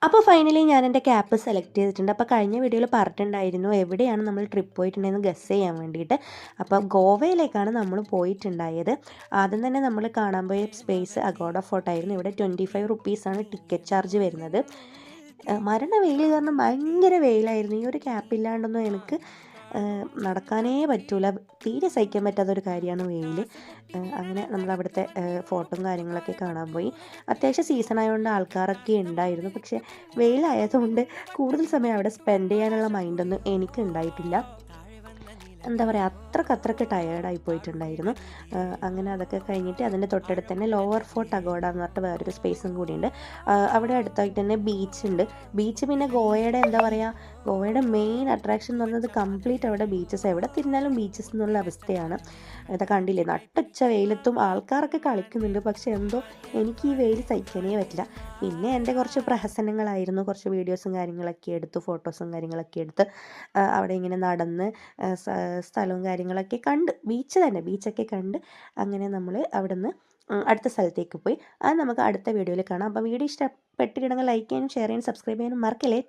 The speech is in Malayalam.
അപ്പോൾ ഫൈനലി ഞാൻ എൻ്റെ ക്യാപ്പ് സെലക്ട് ചെയ്തിട്ടുണ്ട്. അപ്പോൾ കഴിഞ്ഞ വീഡിയോയിൽ പറഞ്ഞിട്ടുണ്ടായിരുന്നു എവിടെയാണ് നമ്മൾ ട്രിപ്പ് പോയിട്ടുണ്ടെന്ന് ഗസ് ചെയ്യാൻ വേണ്ടിയിട്ട്. അപ്പോൾ ഗോവയിലേക്കാണ് നമ്മൾ പോയിട്ടുണ്ടായത്. ആദ്യം തന്നെ നമ്മൾ കാണാൻ പോയ സ്പേസ് അഗോഡ ഫോർട്ട് ആയിരുന്നു. ഇവിടെ 25 റുപ്പീസാണ് ടിക്കറ്റ് ചാർജ് വരുന്നത്. മരണ വെയിൽ കാരണം ഭയങ്കര വെയിലായിരുന്നു. ഈ ഒരു ക്യാപ്പ് ഇല്ലാണ്ടൊന്നും എനിക്ക് നടക്കാനേ പറ്റൂല. തീരെ സഹിക്കാൻ പറ്റാത്തൊരു കാര്യമാണ് വെയിൽ. അങ്ങനെ നമ്മളവിടുത്തെ ഫോട്ടോയും കാര്യങ്ങളൊക്കെ കാണാൻ പോയി. അത്യാവശ്യം സീസൺ ആയതുകൊണ്ട് ആൾക്കാരൊക്കെ ഉണ്ടായിരുന്നു. പക്ഷേ വെയിലായതുകൊണ്ട് കൂടുതൽ സമയം അവിടെ സ്പെൻഡ് ചെയ്യാനുള്ള മൈൻഡൊന്നും എനിക്കുണ്ടായിട്ടില്ല. എന്താ പറയുക, അത്രയ്ക്ക് ടയേർഡായി പോയിട്ടുണ്ടായിരുന്നു. അങ്ങനെ അതൊക്കെ കഴിഞ്ഞിട്ട് അതിൻ്റെ തൊട്ടടുത്ത് തന്നെ ലോവർ ഫോർട്ട് അഗോഡ എന്ന് പറഞ്ഞിട്ട് വേറൊരു സ്പേസും കൂടിയുണ്ട്. അവിടെ അടുത്തായിട്ട് തന്നെ ബീച്ചുണ്ട്. ബീച്ച് പിന്നെ ഗോവയുടെ എന്താ പറയുക, ഗോവയുടെ മെയിൻ അട്രാക്ഷൻ എന്ന് പറയുന്നത് കംപ്ലീറ്റ് അവിടെ ബീച്ചസ്, എവിടെ തിരിഞ്ഞാലും ബീച്ചസ് എന്നുള്ള അവസ്ഥയാണ്. ഇതൊക്കെ കണ്ടില്ലേ, നട്ടുച്ച വെയിലത്തും ആൾക്കാരൊക്കെ കളിക്കുന്നുണ്ട്. പക്ഷെ എന്തോ എനിക്ക് ഈ വെയിൽ സഹിക്കാനേ പറ്റില്ല. പിന്നെ എൻ്റെ കുറച്ച് പ്രഹസനങ്ങളായിരുന്നു. കുറച്ച് വീഡിയോസും കാര്യങ്ങളൊക്കെ എടുത്ത്, ഫോട്ടോസും കാര്യങ്ങളൊക്കെ എടുത്ത് അവിടെ ഇങ്ങനെ നടന്ന് സ്ഥലവും കാര്യങ്ങളൊക്കെ കണ്ട്, ബീച്ചൊക്കെ കണ്ട് അങ്ങനെ നമ്മൾ അവിടെ നിന്ന് അടുത്ത സ്ഥലത്തേക്ക് പോയി. അത് നമുക്ക് അടുത്ത വീഡിയോയിൽ കാണാം. അപ്പോൾ വീഡിയോ ഇഷ്ടപ്പെട്ടിട്ടുണ്ടെങ്കിൽ ലൈക്ക് ചെയ്യാനും ഷെയർ ചെയ്യാനും സബ്സ്ക്രൈബ് ചെയ്യാനും മറക്കില്ലേ.